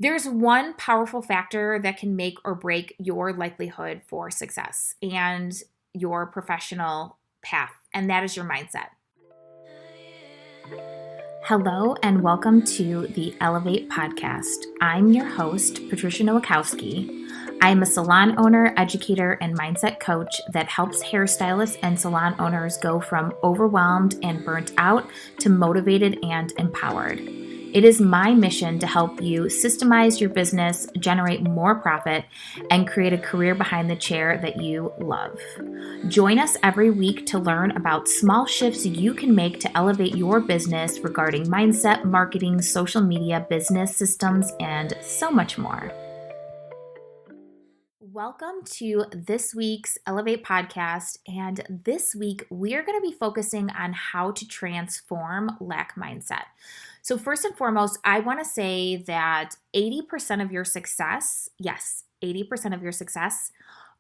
There's one powerful factor that can make or break your likelihood for success and your professional path, and that is your mindset. Hello, and welcome to the Elevate podcast. I'm your host, Patricia Nowakowski. I'm a salon owner, educator, and mindset coach that helps hairstylists and salon owners go from overwhelmed and burnt out to motivated and empowered. It is my mission to help you systemize your business, generate more profit, and create a career behind the chair that you love. Join us every week to learn about small shifts you can make to elevate your business regarding mindset, marketing, social media, business systems, and so much more. Welcome to this week's Elevate podcast. And this week, we are going to be focusing on how to transform lack mindset. So first and foremost, I want to say that 80% of your success, yes, 80% of your success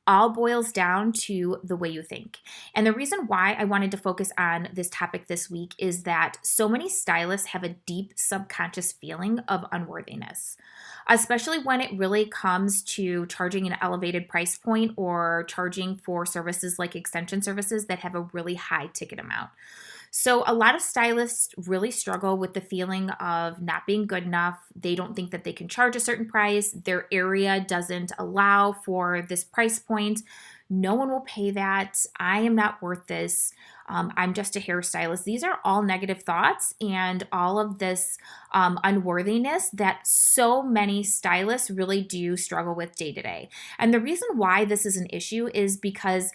all boils down to the way you think. And the reason why I wanted to focus on this topic this week is that so many stylists have a deep subconscious feeling of unworthiness, especially when it really comes to charging an elevated price point or charging for services like extension services that have a really high ticket amount. So a lot of stylists really struggle with the feeling of not being good enough. They don't think that they can charge a certain price. Their area doesn't allow for this price point. No one will pay that. I am not worth this. I'm just a hairstylist. These are all negative thoughts and all of this unworthiness that so many stylists really do struggle with day to day. And the reason why this is an issue is because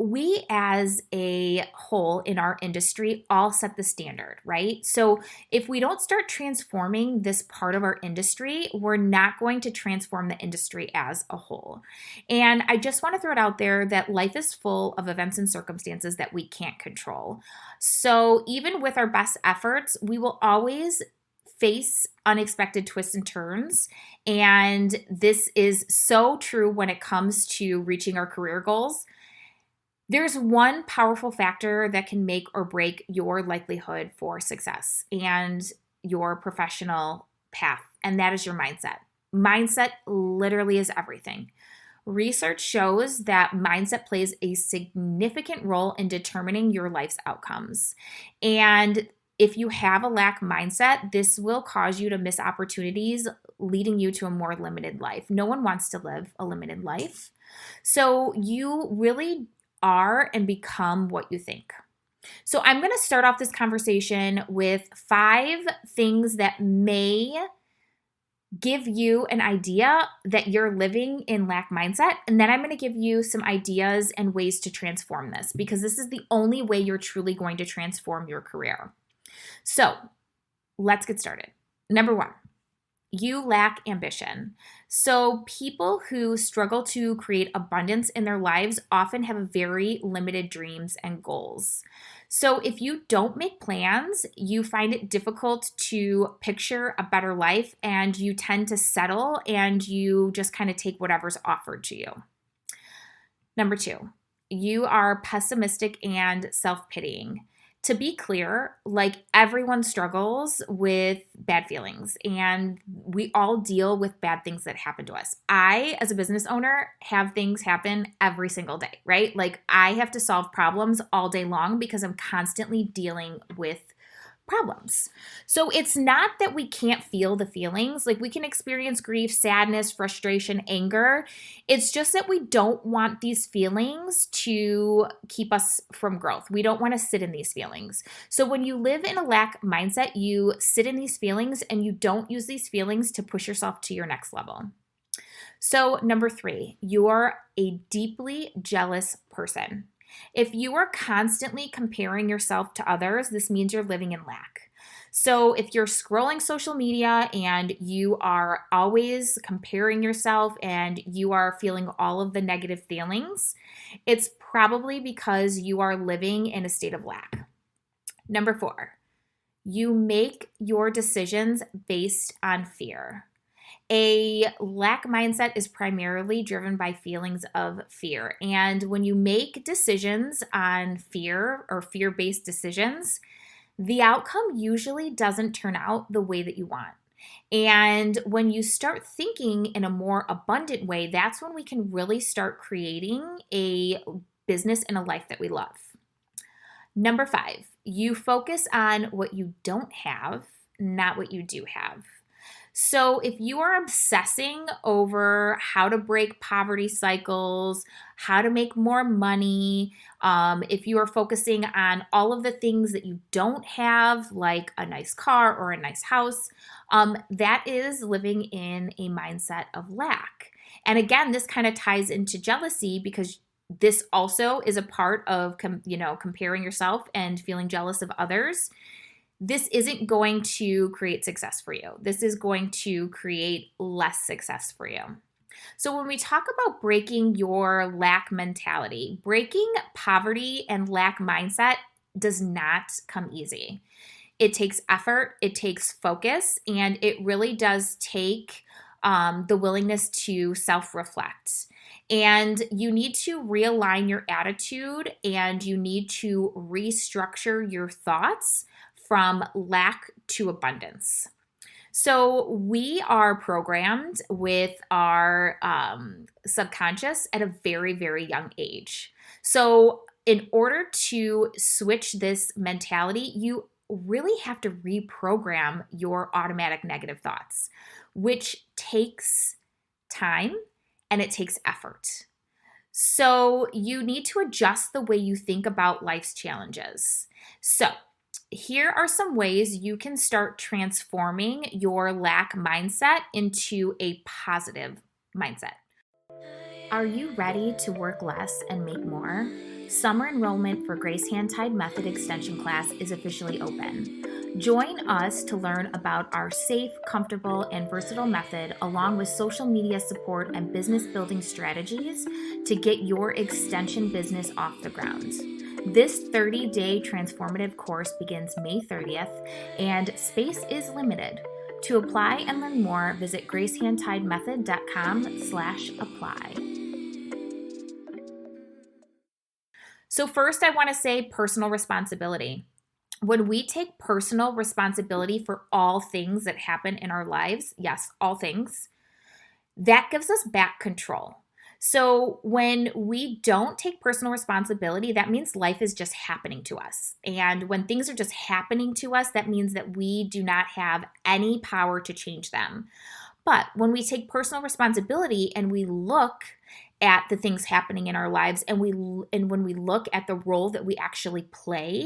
we as a whole in our industry all set the standard, right? So if we don't start transforming this part of our industry, we're not going to transform the industry as a whole. And I just want to throw it out there that life is full of events and circumstances that we can't control. So even with our best efforts, we will always face unexpected twists and turns. And this is so true when it comes to reaching our career goals. There's one powerful factor that can make or break your likelihood for success and your professional path, and that is your mindset. Mindset literally is everything. Research shows that mindset plays a significant role in determining your life's outcomes. And if you have a lack mindset, this will cause you to miss opportunities, leading you to a more limited life. No one wants to live a limited life. So you really are and become what you think. So I'm going to start off this conversation with 5 things that may give you an idea that you're living in lack mindset. And then I'm going to give you some ideas and ways to transform this, because this is the only way you're truly going to transform your career. So let's get started. Number 1. You lack ambition. So people who struggle to create abundance in their lives often have very limited dreams and goals. So if you don't make plans, you find it difficult to picture a better life, and you tend to settle and you just kind of take whatever's offered to you. Number 2, you are pessimistic and self-pitying. To be clear, like, everyone struggles with bad feelings, and we all deal with bad things that happen to us. I, as a business owner, have things happen every single day, right? Like, I have to solve problems all day long because I'm constantly dealing with problems. So it's not that we can't feel the feelings. Like, we can experience grief, sadness, frustration, anger. It's just that we don't want these feelings to keep us from growth. We don't want to sit in these feelings. So when you live in a lack mindset, you sit in these feelings and you don't use these feelings to push yourself to your next level. So number 3, you're a deeply jealous person. If you are constantly comparing yourself to others, this means you're living in lack. So if you're scrolling social media and you are always comparing yourself and you are feeling all of the negative feelings, it's probably because you are living in a state of lack. Number 4, you make your decisions based on fear. A lack mindset is primarily driven by feelings of fear. And when you make decisions on fear or fear-based decisions, the outcome usually doesn't turn out the way that you want. And when you start thinking in a more abundant way, that's when we can really start creating a business and a life that we love. Number 5, you focus on what you don't have, not what you do have. So, if you are obsessing over how to break poverty cycles, how to make more money, if you are focusing on all of the things that you don't have, like a nice car or a nice house, that is living in a mindset of lack. And again, this kind of ties into jealousy because this also is a part of comparing yourself and feeling jealous of others. This isn't going to create success for you. This is going to create less success for you. So when we talk about breaking your lack mentality, breaking poverty and lack mindset does not come easy. It takes effort, it takes focus, and it really does take the willingness to self-reflect. And you need to realign your attitude and you need to restructure your thoughts from lack to abundance. So we are programmed with our subconscious at a very, very young age. So in order to switch this mentality, you really have to reprogram your automatic negative thoughts, which takes time and it takes effort. So you need to adjust the way you think about life's challenges. So here are some ways you can start transforming your lack mindset into a positive mindset. Are you ready to work less and make more? Summer enrollment for Grace Hand Tied Method Extension class is officially open. Join us to learn about our safe, comfortable, and versatile method, along with social media support and business building strategies to get your extension business off the ground. This 30-day transformative course begins May 30th, and space is limited. To apply and learn more, visit gracehandtiedmethod.com/apply. So first, I want to say personal responsibility. When we take personal responsibility for all things that happen in our lives, yes, all things, that gives us back control. So when we don't take personal responsibility, that means life is just happening to us. And when things are just happening to us, that means that we do not have any power to change them. But when we take personal responsibility and we look at the things happening in our lives and when we look at the role that we actually play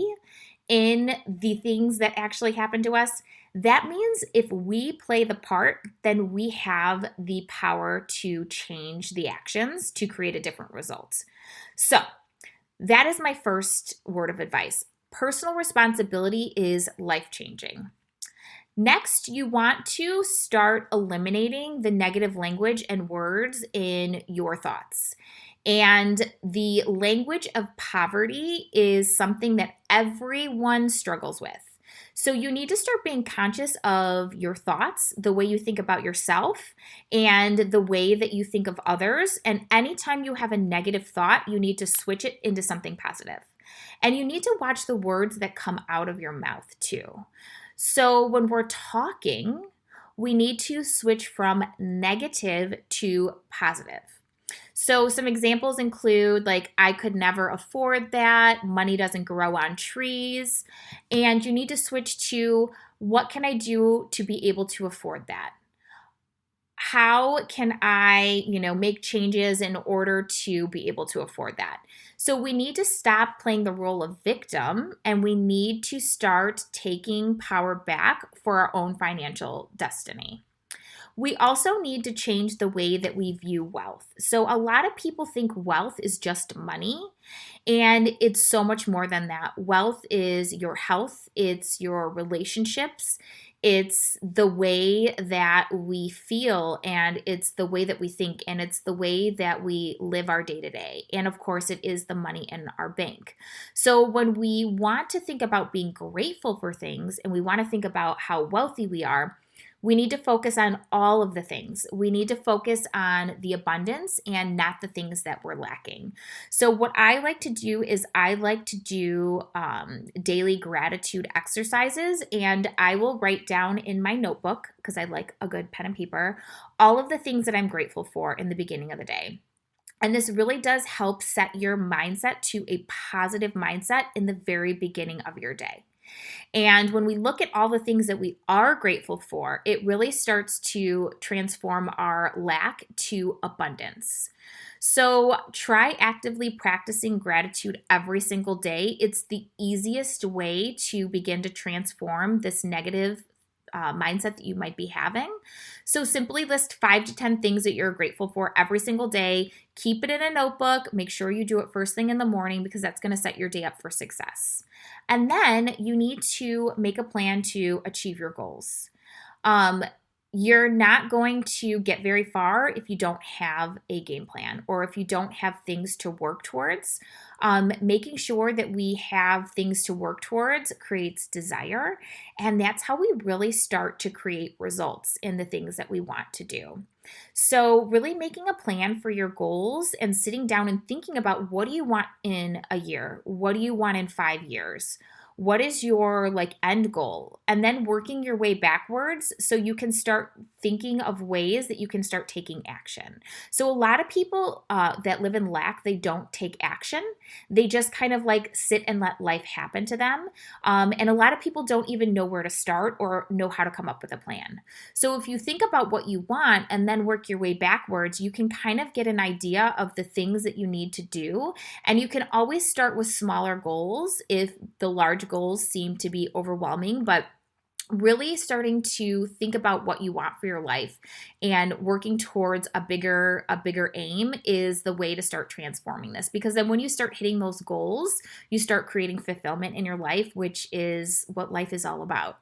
in the things that actually happen to us, that means if we play the part, then we have the power to change the actions to create a different result. So that is my first word of advice. Personal responsibility is life-changing. Next, you want to start eliminating the negative language and words in your thoughts. And the language of poverty is something that everyone struggles with. So you need to start being conscious of your thoughts, the way you think about yourself, and the way that you think of others. And anytime you have a negative thought, you need to switch it into something positive. And you need to watch the words that come out of your mouth too. So when we're talking, we need to switch from negative to positive. So some examples include like, I could never afford that, money doesn't grow on trees, and you need to switch to, what can I do to be able to afford that? How can I, make changes in order to be able to afford that? So we need to stop playing the role of victim and we need to start taking power back for our own financial destiny. We also need to change the way that we view wealth. So a lot of people think wealth is just money, and it's so much more than that. Wealth is your health, it's your relationships, it's the way that we feel, and it's the way that we think, and it's the way that we live our day to day. And of course, it is the money in our bank. So when we want to think about being grateful for things and we want to think about how wealthy we are, We need to focus on all of the things. We need to focus on the abundance and not the things that we're lacking. So, what I like to do is I like to do daily gratitude exercises, and I will write down in my notebook, because I like a good pen and paper, all of the things that I'm grateful for in the beginning of the day. And this really does help set your mindset to a positive mindset in the very beginning of your day. And when we look at all the things that we are grateful for, it really starts to transform our lack to abundance. So try actively practicing gratitude every single day. It's the easiest way to begin to transform this negative mindset that you might be having. So simply list 5 to 10 things that you're grateful for every single day. Keep it in a notebook. Make sure you do it first thing in the morning, because that's going to set your day up for success. And then you need to make a plan to achieve your goals. You're not going to get very far if you don't have a game plan or if you don't have things to work towards. Making sure that we have things to work towards creates desire, and that's how we really start to create results in the things that we want to do. So really making a plan for your goals and sitting down and thinking about, what do you want in a year? What do you want in 5 years? What is your end goal? And then working your way backwards so you can start thinking of ways that you can start taking action. So a lot of people that live in lack, they don't take action. They just kind of sit and let life happen to them. And a lot of people don't even know where to start or know how to come up with a plan. So if you think about what you want and then work your way backwards, you can kind of get an idea of the things that you need to do. And you can always start with smaller goals if the large goals seem to be overwhelming, but really starting to think about what you want for your life and working towards a bigger aim is the way to start transforming this. Because then when you start hitting those goals, you start creating fulfillment in your life, which is what life is all about.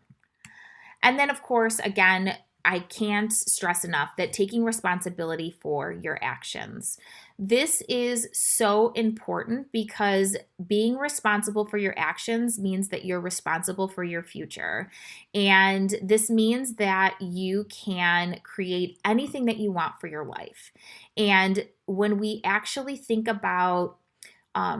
And then, of course, again, I can't stress enough that taking responsibility for your actions. This is so important, because being responsible for your actions means that you're responsible for your future. And this means that you can create anything that you want for your life. And when we actually think about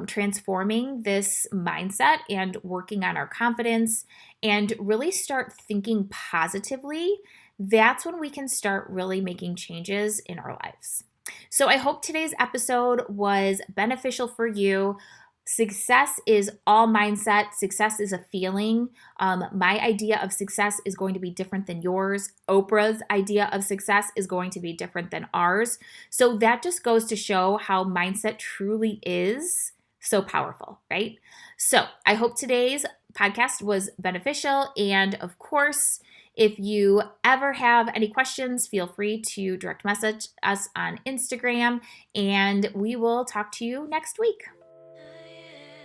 transforming this mindset and working on our confidence and really start thinking positively, that's when we can start really making changes in our lives. So I hope today's episode was beneficial for you. Success is all mindset. Success is a feeling. My idea of success is going to be different than yours. Oprah's idea of success is going to be different than ours. So that just goes to show how mindset truly is so powerful, right? So I hope today's podcast was beneficial. And of course, if you ever have any questions, feel free to direct message us on Instagram, and we will talk to you next week.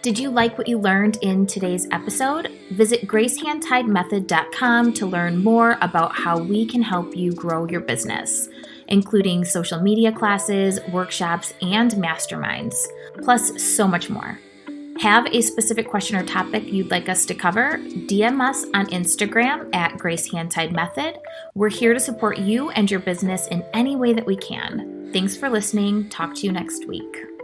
Did you like what you learned in today's episode? Visit gracehandtidemethod.com to learn more about how we can help you grow your business, including social media classes, workshops, and masterminds, plus so much more. Have a specific question or topic you'd like us to cover? DM us on Instagram at gracehandtidemethod. We're here to support you and your business in any way that we can. Thanks for listening. Talk to you next week.